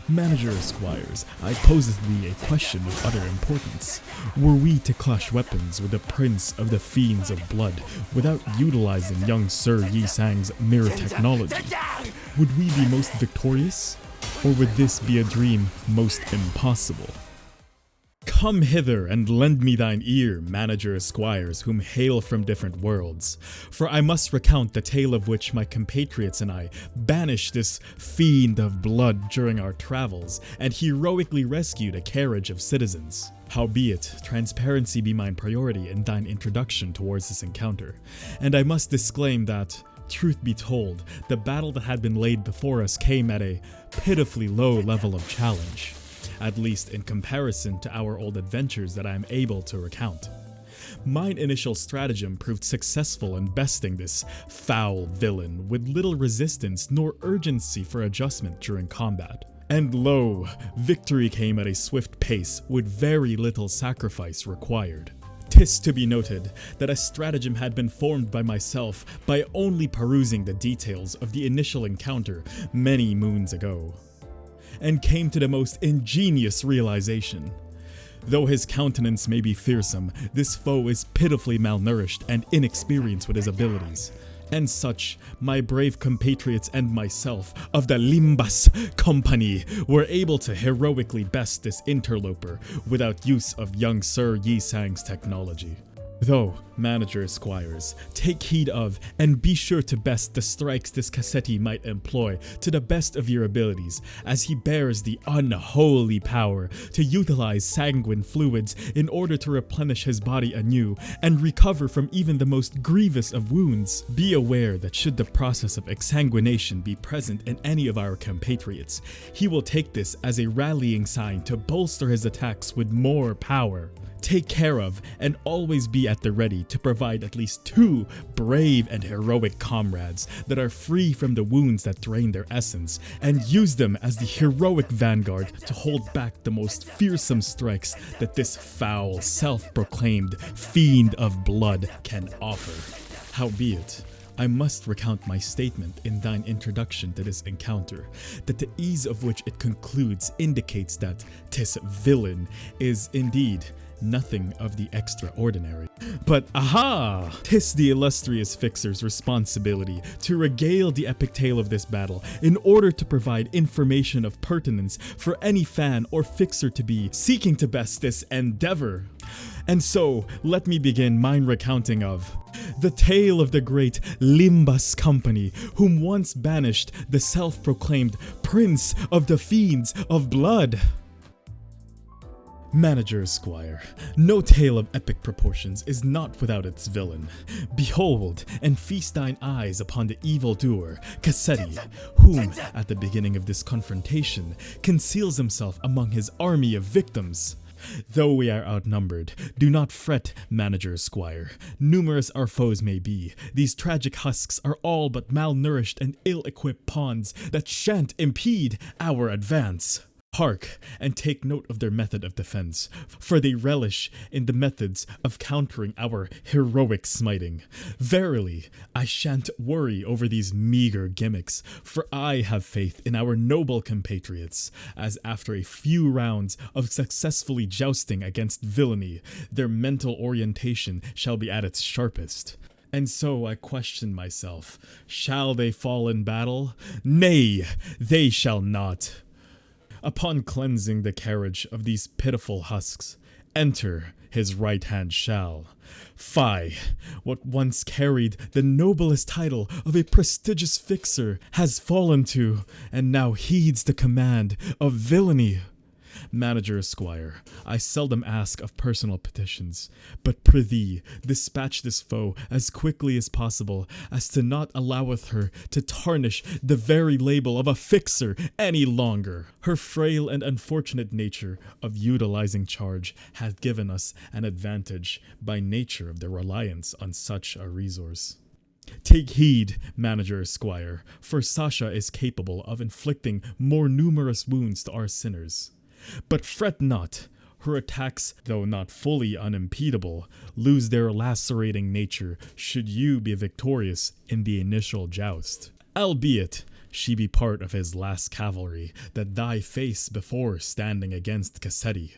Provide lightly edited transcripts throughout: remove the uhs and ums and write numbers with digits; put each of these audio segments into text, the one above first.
Manager Squires, I poseth thee a question of utter importance. Were we to clash weapons with the Prince of the Fiends of Blood without utilizing young Sir Yi Sang's mirror technology, would we be most victorious? Or would this be a dream most impossible? Come hither and lend me thine ear, Manager Squires, whom hail from different worlds, for I must recount the tale of which my compatriots and I banished this fiend of blood during our travels, and heroically rescued a carriage of citizens. Howbeit, transparency be mine priority in thine introduction towards this encounter, and I must disclaim that, truth be told, the battle that had been laid before us came at a pitifully low level of challenge, at least in comparison to our old adventures that I am able to recount. Mine initial stratagem proved successful in besting this foul villain with little resistance nor urgency for adjustment during combat. And lo, victory came at a swift pace with very little sacrifice required. 'Tis to be noted that a stratagem had been formed by myself by only perusing the details of the initial encounter many moons ago, and came to the most ingenious realization. Though his countenance may be fearsome, this foe is pitifully malnourished and inexperienced with his abilities. And such, my brave compatriots and myself of the Limbus company were able to heroically best this interloper without use of young Sir Yi Sang's technology. Though, Manager Squires, take heed of and be sure to best the strikes this Cassetti might employ to the best of your abilities, as he bears the unholy power to utilize sanguine fluids in order to replenish his body anew and recover from even the most grievous of wounds. Be aware that should the process of exsanguination be present in any of our compatriots, he will take this as a rallying sign to bolster his attacks with more power. Take care of and always be at the ready to provide at least 2 brave and heroic comrades that are free from the wounds that drain their essence, and use them as the heroic vanguard to hold back the most fearsome strikes that this foul, self-proclaimed fiend of blood can offer. Howbeit, I must recount my statement in thine introduction to this encounter, that the ease of which it concludes indicates that 'tis villain is indeed nothing of the extraordinary. But aha! 'Tis the illustrious Fixer's responsibility to regale the epic tale of this battle in order to provide information of pertinence for any fan or Fixer to be seeking to best this endeavor. And so, let me begin mine recounting of the tale of the great Limbus company, whom once banished the self-proclaimed Prince of the Fiends of Blood. Manager Squire, no tale of epic proportions is not without its villain. Behold, and feast thine eyes upon the evildoer, Cassetti, whom, at the beginning of this confrontation, conceals himself among his army of victims. Though we are outnumbered, do not fret, Manager Squire. Numerous our foes may be, these tragic husks are all but malnourished and ill-equipped pawns that shan't impede our advance. Hark, and take note of their method of defense, for they relish in the methods of countering our heroic smiting. Verily, I shan't worry over these meager gimmicks, for I have faith in our noble compatriots, as after a few rounds of successfully jousting against villainy, their mental orientation shall be at its sharpest. And so I question myself, shall they fall in battle? Nay, they shall not. Upon cleansing the carriage of these pitiful husks, enter his right hand shall. Fie, what once carried the noblest title of a prestigious Fixer has fallen to, and now heeds the command of villainy. Manager Squire, I seldom ask of personal petitions, but prithee, dispatch this foe as quickly as possible, as to not alloweth her to tarnish the very label of a Fixer any longer. Her frail and unfortunate nature of utilizing charge hath given us an advantage by nature of the reliance on such a resource. Take heed, Manager Squire, for Sasha is capable of inflicting more numerous wounds to our sinners. But fret not, her attacks, though not fully unimpedable, lose their lacerating nature should you be victorious in the initial joust. Albeit, she be part of his last cavalry that thy face before standing against Cassetti,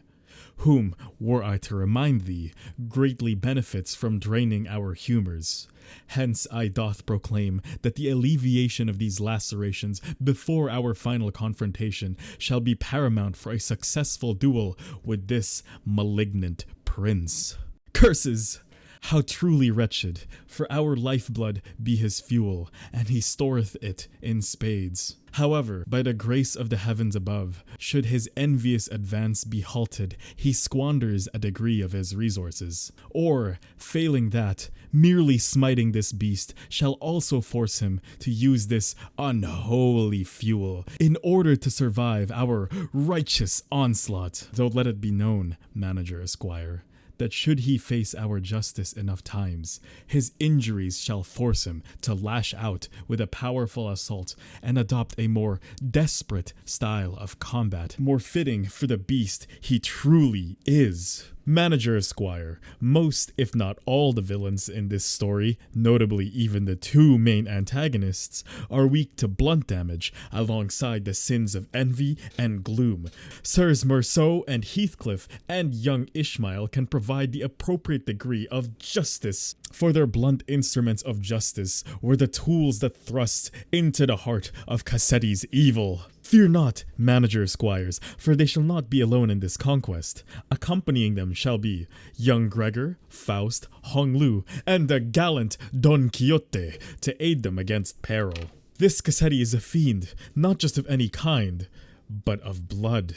whom, were I to remind thee, greatly benefits from draining our humours. Hence I doth proclaim that the alleviation of these lacerations before our final confrontation shall be paramount for a successful duel with this malignant prince. Curses! How truly wretched, for our lifeblood be his fuel, and he storeth it in spades. However, by the grace of the heavens above, should his envious advance be halted, he squanders a degree of his resources. Or, failing that, merely smiting this beast shall also force him to use this unholy fuel in order to survive our righteous onslaught. Though let it be known, Manager Esquire, that should he face our justice enough times, his injuries shall force him to lash out with a powerful assault and adopt a more desperate style of combat, more fitting for the beast he truly is. Manager Esquire, most if not all the villains in this story, notably even the two main antagonists, are weak to blunt damage alongside the sins of envy and gloom. Sirs Merceau and Heathcliff and young Ishmael can provide the appropriate degree of justice, for their blunt instruments of justice were the tools that thrust into the heart of Cassetti's evil. Fear not, Manager Esquires, for they shall not be alone in this conquest. Accompanying them shall be young Gregor, Faust, Hong Lu, and the gallant Don Quixote to aid them against peril. This Cassetti is a fiend, not just of any kind, but of blood.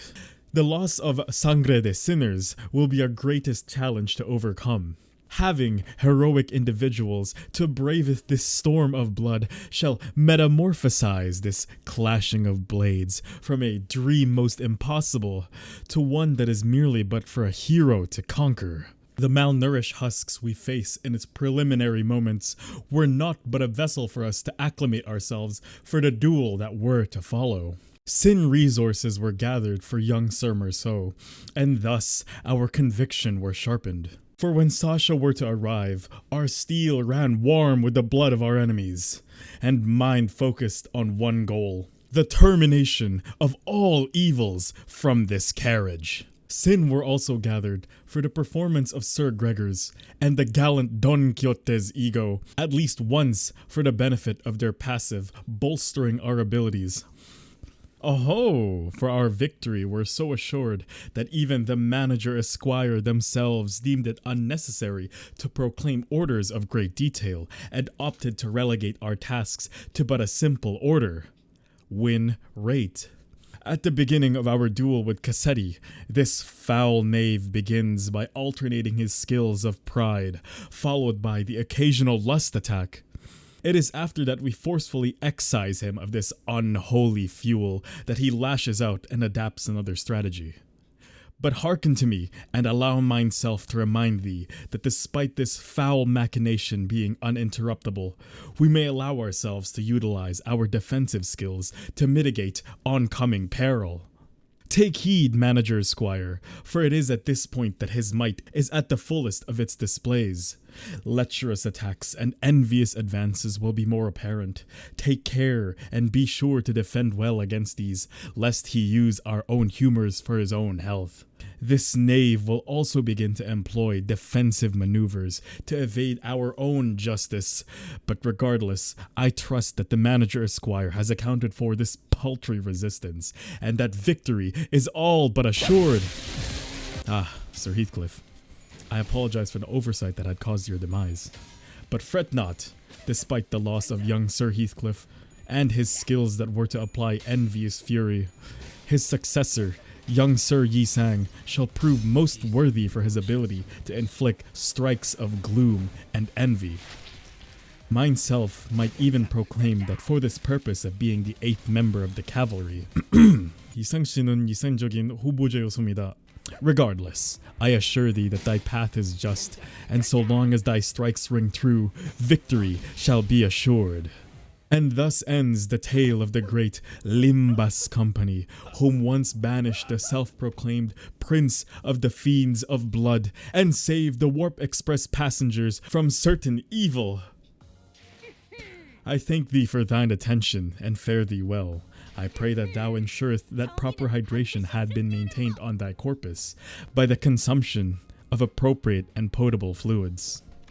The loss of Sangre de Sinners will be our greatest challenge to overcome. Having heroic individuals to braveth this storm of blood shall metamorphosize this clashing of blades from a dream most impossible to one that is merely but for a hero to conquer. The malnourished husks we face in its preliminary moments were not but a vessel for us to acclimate ourselves for the duel that were to follow. Sin resources were gathered for young Sir Merceau, and thus our conviction were sharpened. For when Sasha were to arrive, our steel ran warm with the blood of our enemies, and mind focused on one goal: the termination of all evils from this carriage. Sin were also gathered for the performance of Sir Gregor's and the gallant Don Quixote's ego, at least once for the benefit of their passive, bolstering our abilities. Oh, for our victory were so assured that even the Manager Esquire themselves deemed it unnecessary to proclaim orders of great detail, and opted to relegate our tasks to but a simple order: win rate. At the beginning of our duel with Cassetti, this foul knave begins by alternating his skills of pride, followed by the occasional lust attack. It is after that we forcefully excise him of this unholy fuel that he lashes out and adapts another strategy. But hearken to me, and allow myself to remind thee that despite this foul machination being uninterruptible, we may allow ourselves to utilize our defensive skills to mitigate oncoming peril. Take heed, Manager Esquire, for it is at this point that his might is at the fullest of its displays. Lecherous attacks and envious advances will be more apparent. Take care and be sure to defend well against these, lest he use our own humors for his own health. This knave will also begin to employ defensive maneuvers to evade our own justice, but regardless, I trust that the Manager Esquire has accounted for this paltry resistance, and that victory is all but assured. Sir Heathcliff, I apologize for the oversight that had caused your demise, but fret not. Despite the loss of young Sir Heathcliff and his skills that were to apply envious fury, his successor, young Sir Yi Sang, shall prove most worthy for his ability to inflict strikes of gloom and envy. Mineself might even proclaim that for this purpose of being the 8th member of the cavalry, 이상 씨는 이상적인 후보자였습니다. Regardless, I assure thee that thy path is just, and so long as thy strikes ring true, victory shall be assured. And thus ends the tale of the great Limbus company, whom once banished the self-proclaimed Prince of the Fiends of Blood, and saved the Warp Express passengers from certain evil. I thank thee for thine attention, and fare thee well. I pray that thou ensurest that proper hydration had been maintained on thy corpus by the consumption of appropriate and potable fluids.